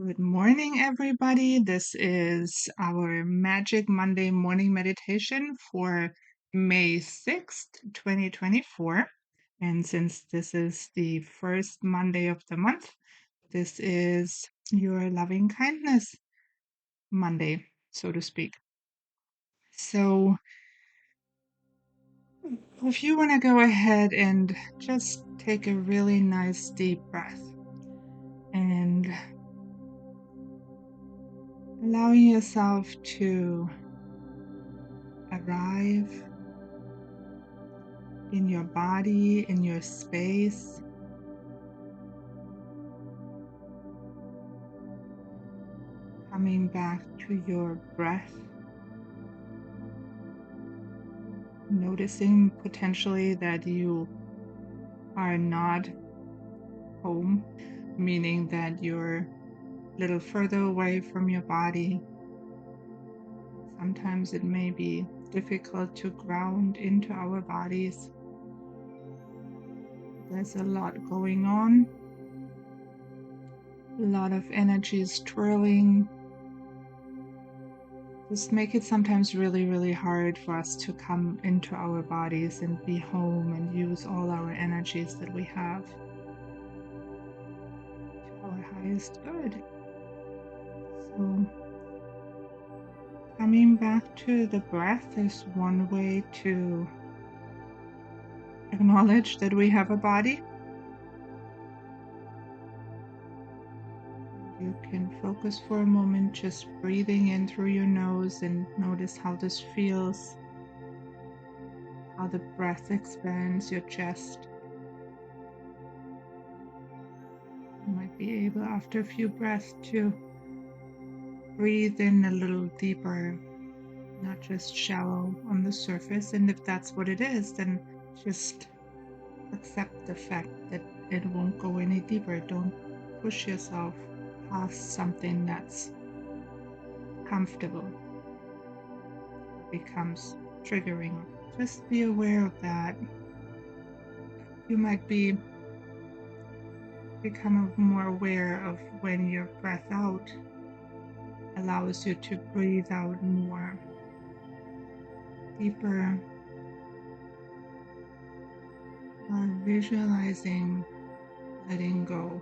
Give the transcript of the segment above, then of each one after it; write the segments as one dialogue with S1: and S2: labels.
S1: Good morning, everybody. This is our Magic Monday morning meditation for May 6th, 2024. And since this is the first Monday of the month, this is your loving kindness Monday, so to speak. So, if you want to go ahead and just take a really nice deep breath and allowing yourself to arrive in your body, in your space. Coming back to your breath. Noticing potentially that you are not home, meaning that you're a little further away from your body. Sometimes it may be difficult to ground into our bodies. There's a lot going on. A lot of energy is twirling. Just make it sometimes really, really hard for us to come into our bodies and be home and use all our energies that we have to our highest good. So, coming back to the breath is one way to acknowledge that we have a body. You can focus for a moment just breathing in through your nose and notice how this feels, how the breath expands your chest. You might be able, after a few breaths, to breathe in a little deeper, not just shallow on the surface. And if that's what it is, then just accept the fact that it won't go any deeper. Don't push yourself past something that's comfortable, becomes triggering. Just be aware of that. You might become more aware of when your breath out allows you to breathe out more, deeper, or visualizing letting go.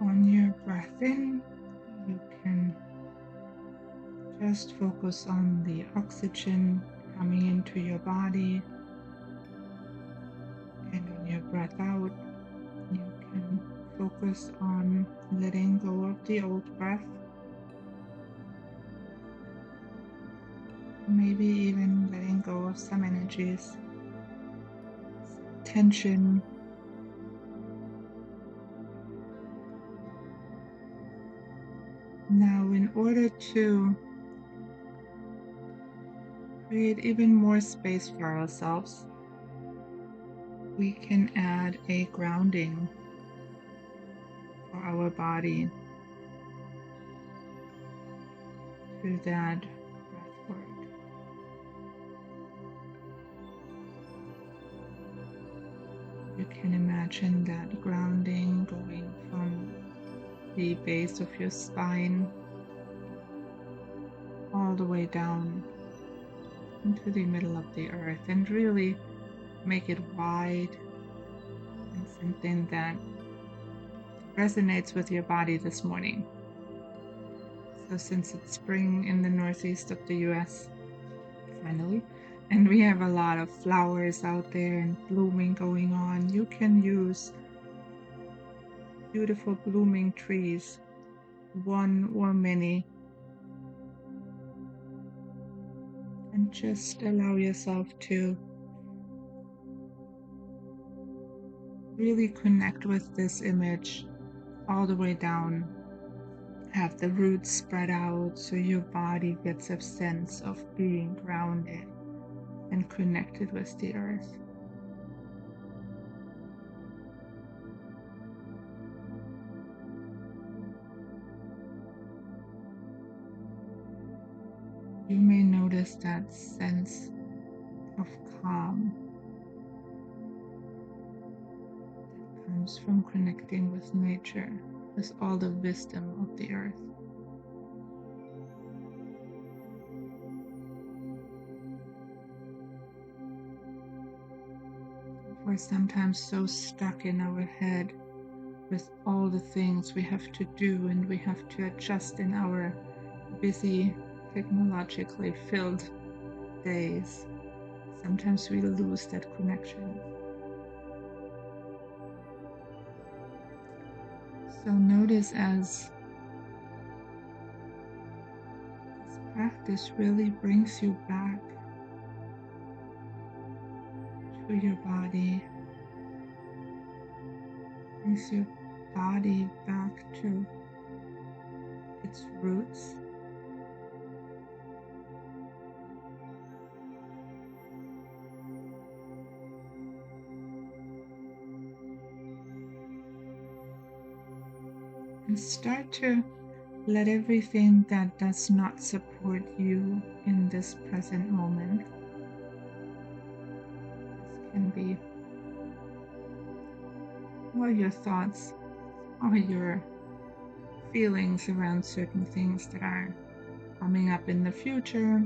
S1: On your breath in, you can just focus on the oxygen coming into your body, and on your breath out, you can focus on letting go of the old breath, maybe even letting go of some energies, tension. Now, in order to create even more space for ourselves, we can add a grounding for our body through that breath work. You can imagine that grounding going from the base of your spine all the way down into the middle of the earth, and really make it wide and something that resonates with your body this morning. So since it's spring in the northeast of the US, finally, and we have a lot of flowers out there and blooming going on, you can use beautiful blooming trees, one or many, and just allow yourself to really connect with this image all the way down. Have the roots spread out so your body gets a sense of being grounded and connected with the earth. You may notice that sense of comes from connecting with nature, with all the wisdom of the earth. We're sometimes so stuck in our head with all the things we have to do and we have to adjust in our busy, technologically filled days. Sometimes we lose that connection. So notice as this practice really brings you back to your body, brings your body back to its roots. And start to let everything that does not support you in this present moment, this can be or your thoughts or your feelings around certain things that are coming up in the future,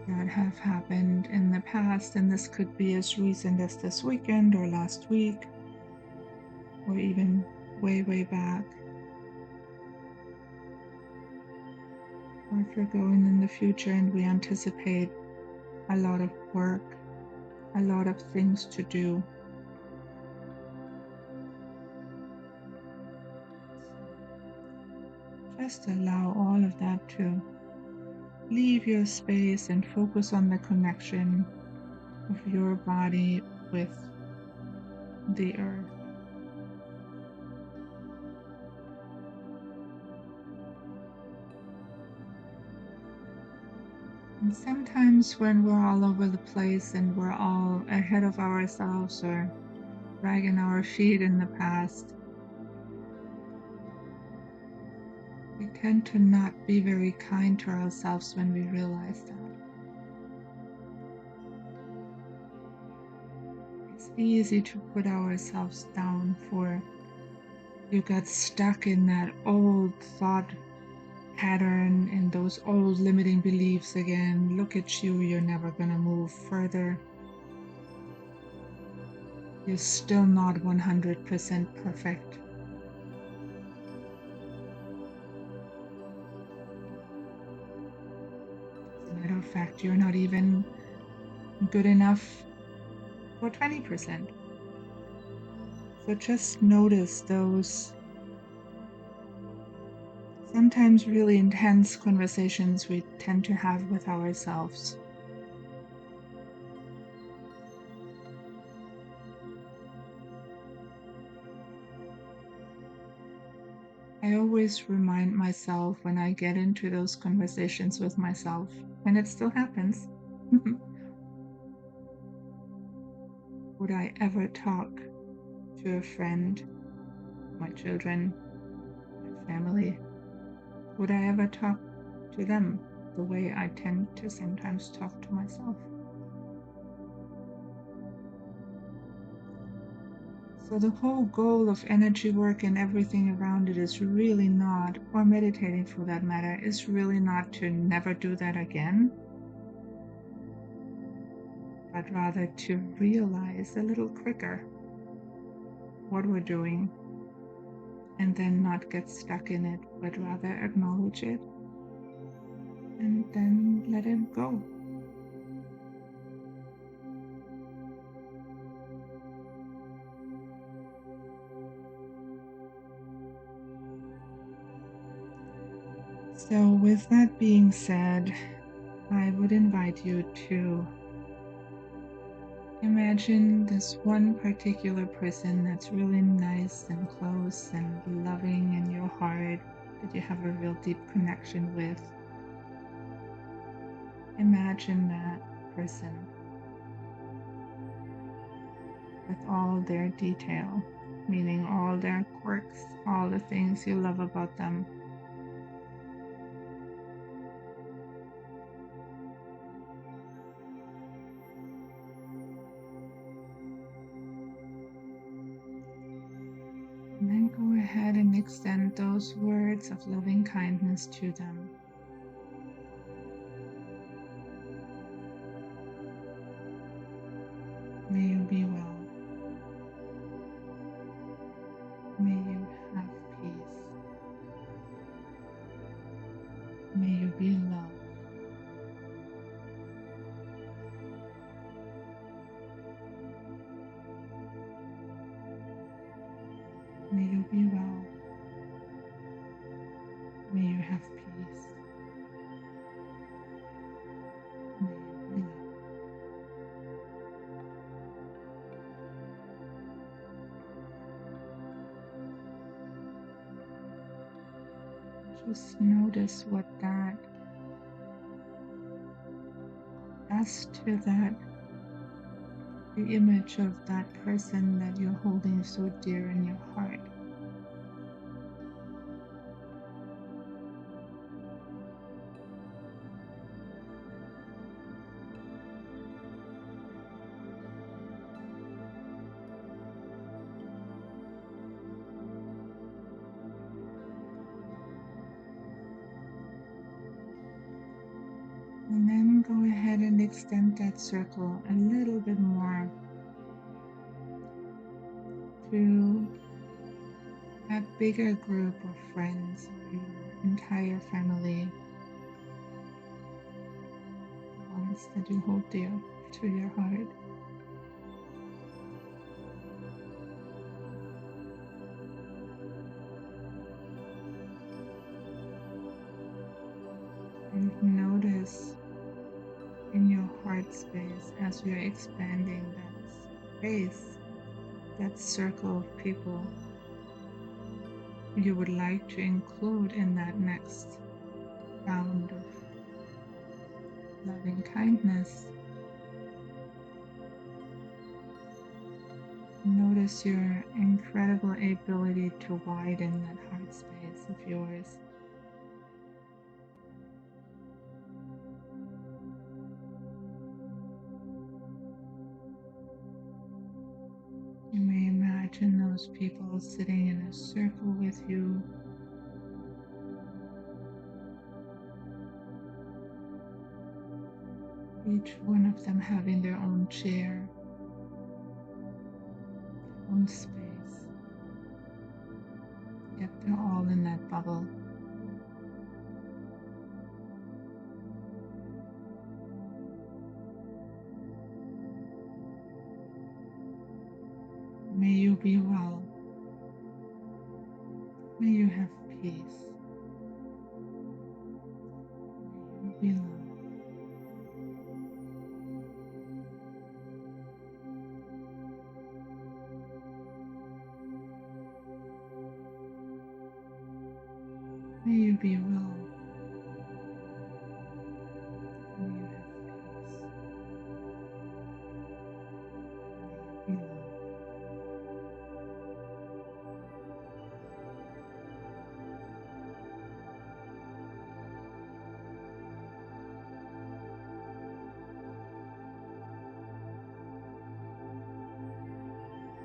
S1: that have happened in the past, and this could be as recent as this weekend or last week, or even way, way back. Or if you're going in the future and we anticipate a lot of work, a lot of things to do. Just allow all of that to leave your space and focus on the connection of your body with the earth. And sometimes when we're all over the place and we're all ahead of ourselves or dragging our feet in the past, we tend to not be very kind to ourselves when we realize that. It's easy to put ourselves down for you got stuck in that old thought pattern and those old limiting beliefs again. Look at you, you're never going to move further. You're still not 100% perfect. As a matter of fact, you're not even good enough for 20%. So just notice those sometimes really intense conversations we tend to have with ourselves. I always remind myself when I get into those conversations with myself, and it still happens. Would I ever talk to a friend, my children, my family? Would I ever talk to them the way I tend to sometimes talk to myself? So the whole goal of energy work and everything around it is really not, or meditating for that matter, is really not to never do that again, but rather to realize a little quicker what we're doing and then not get stuck in it, but rather acknowledge it and then let it go. So with that being said, I would invite you to imagine this one particular person that's really nice and close and loving in your heart, that you have a real deep connection with. Imagine that person with all their detail, meaning all their quirks, all the things you love about them. And then go ahead and extend those words of loving kindness to them. May you be well. May you have peace. May you be loved. May you be well. May you have peace. May you be loved. Just notice what that does to the image of that person that you're holding so dear in your heart. And then go ahead and extend that circle a little bit more to that bigger group of friends or your entire family, the ones that you hold dear to your heart. And notice in your heart space as you're expanding that space, that circle of people you would like to include in that next round of loving kindness. Notice your incredible ability to widen that heart space of yours. You may imagine those people sitting in a circle with you. Each one of them having their own chair, their own space. Yet they're all in that bubble. May you be well. May you have peace. May you be loved. May you be well. May you have peace. May you be loved.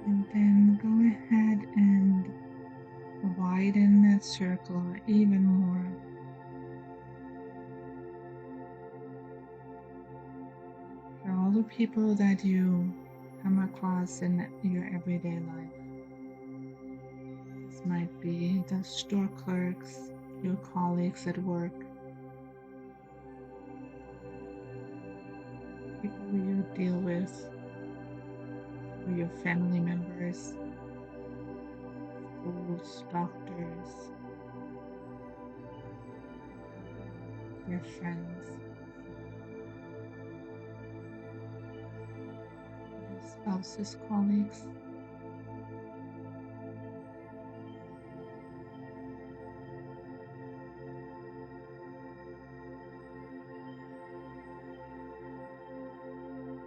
S1: And then go ahead and widen that circle even more. For all the people that you come across in your everyday life. This might be the store clerks, your colleagues at work, people you deal with, or your family members, schools, doctors, your friends, your spouses, colleagues.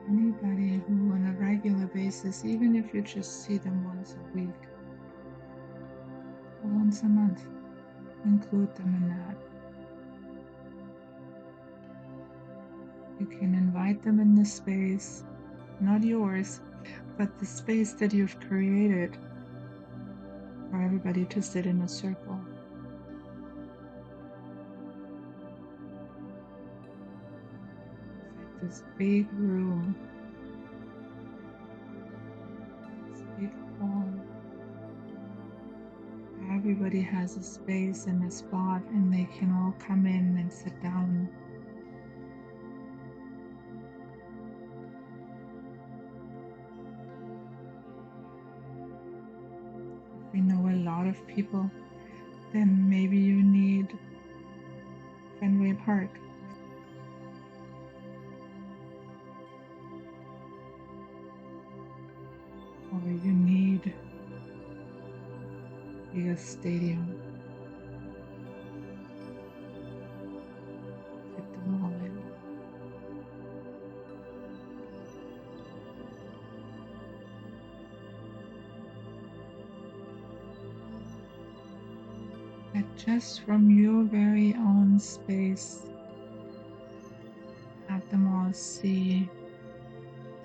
S1: Anybody who on a regular basis, even if you just see them once a week or once a month, include them in that. You can invite them in the space, not yours, but the space that you've created for everybody to sit in a circle. It's like this big room, this big hall. Everybody has a space and a spot, and they can all come in and sit down. If we know a lot of people, then maybe you need Fenway Park. Or you need a stadium. Fit them all in. That just from your very own space, have them all see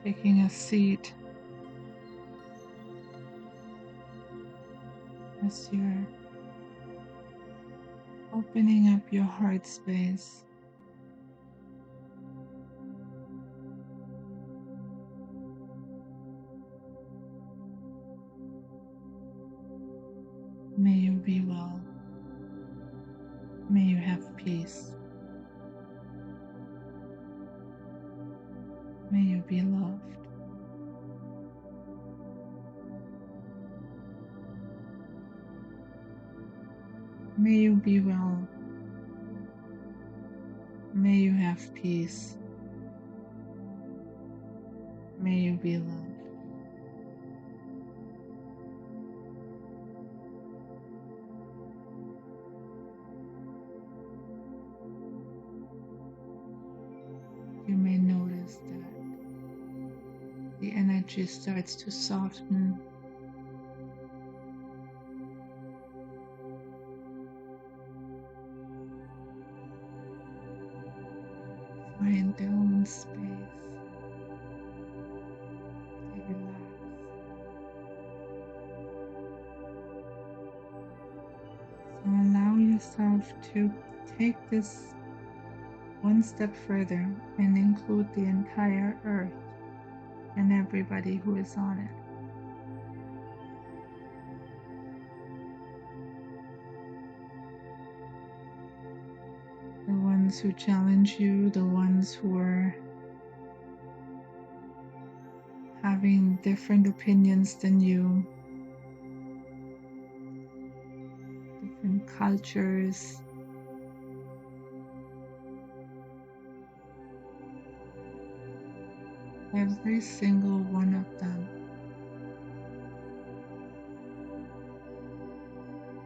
S1: taking a seat as you're opening up your heart space. May you be well. May you have peace. May you be loved. May you be well. May you have peace. May you be loved. You may notice that the energy starts to soften. Find their own space. They relax. So allow yourself to take this one step further and include the entire earth and everybody who is on it. The ones who challenge you, the ones who are having different opinions than you, different cultures, every single one of them,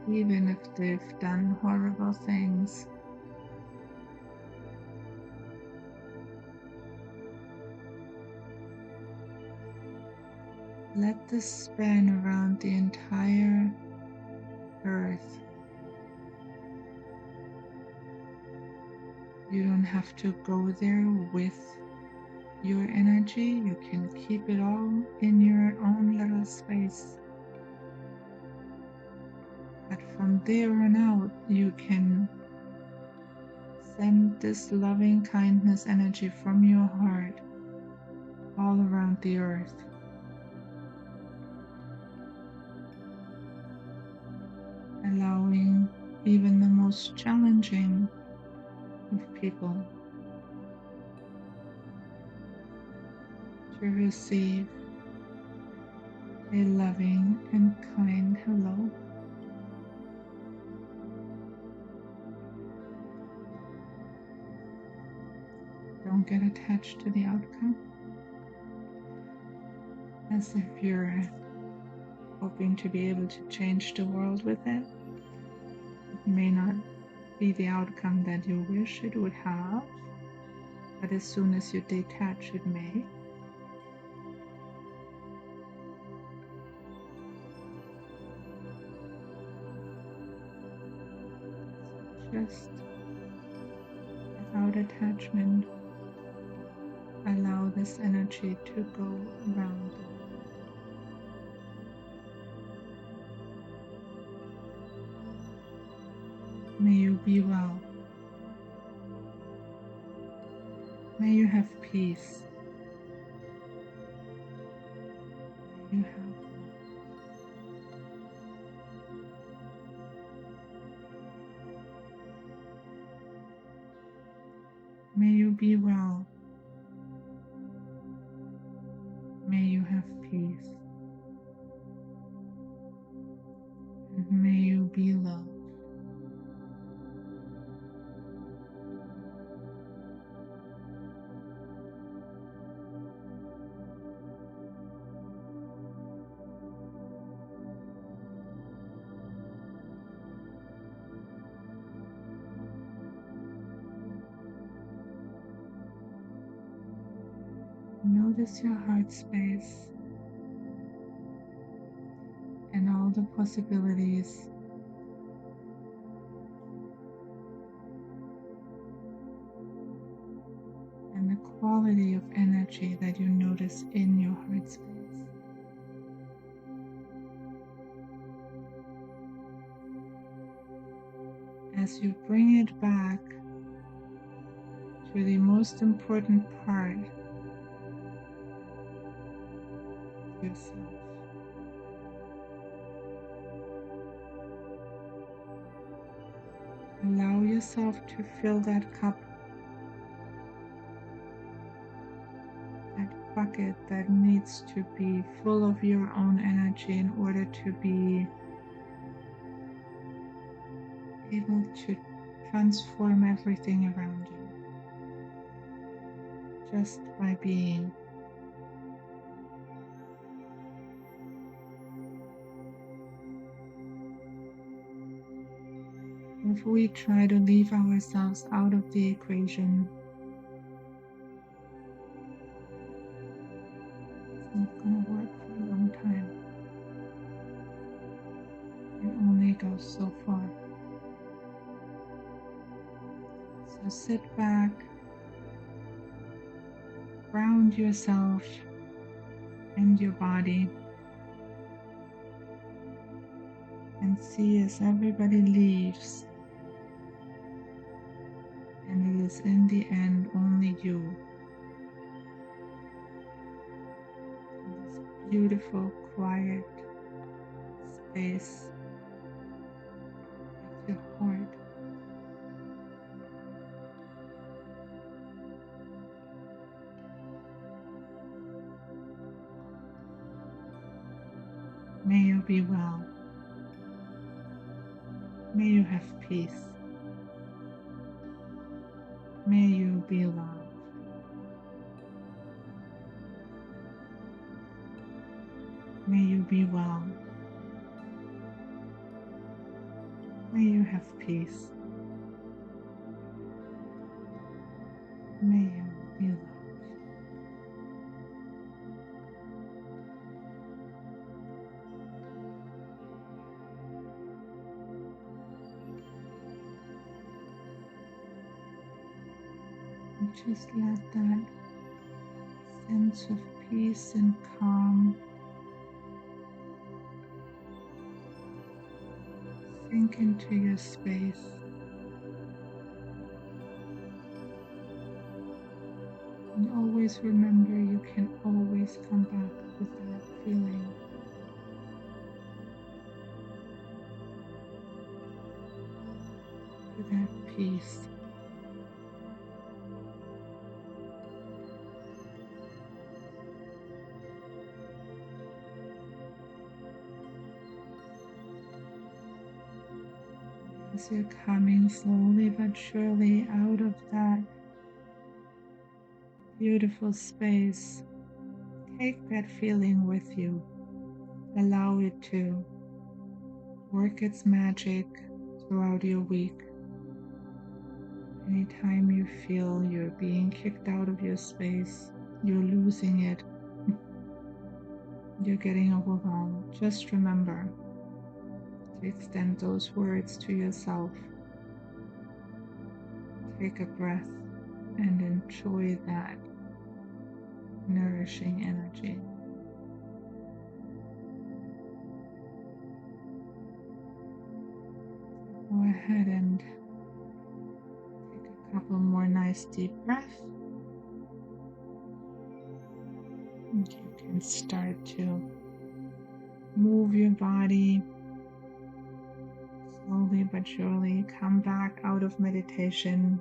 S1: even if they've done horrible things. Let this span around the entire earth. You don't have to go there with your energy. You can keep it all in your own little space. But from there on out, you can send this loving kindness energy from your heart all around the earth. Allowing even the most challenging of people to receive a loving and kind hello. Don't get attached to the outcome, as if you're hoping to be able to change the world with it. It may not be the outcome that you wish it would have, but as soon as you detach, it may. Just without attachment, allow this energy to go around. May you be well. May you have peace. May you have May you be well. May you have peace. And may you be loved. Notice your heart space and all the possibilities and the quality of energy that you notice in your heart space. As you bring it back to the most important part, yourself. Allow yourself to fill that cup, that bucket that needs to be full of your own energy in order to be able to transform everything around you. Just by being. If we try to leave ourselves out of the equation, it's not going to work for a long time. It only goes so far. So sit back, ground yourself and your body, and see as everybody leaves, and it is in the end only you. In this beautiful, quiet space with your heart. May you be well. May you have peace. May you be loved. May you be well. May you have peace. May you be loved. And just let that sense of peace and calm sink into your space. And always remember, you can always come back with that feeling. To that peace. As you're coming slowly but surely out of that beautiful space, take that feeling with you. Allow it to work its magic throughout your week. Anytime you feel you're being kicked out of your space, you're losing it, you're getting overwhelmed, just remember to extend those words to yourself. Take a breath and enjoy that nourishing energy. Go ahead and take a couple more nice deep breaths. And you can start to move your body slowly but surely. Come back out of meditation,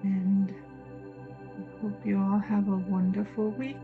S1: and I hope you all have a wonderful week.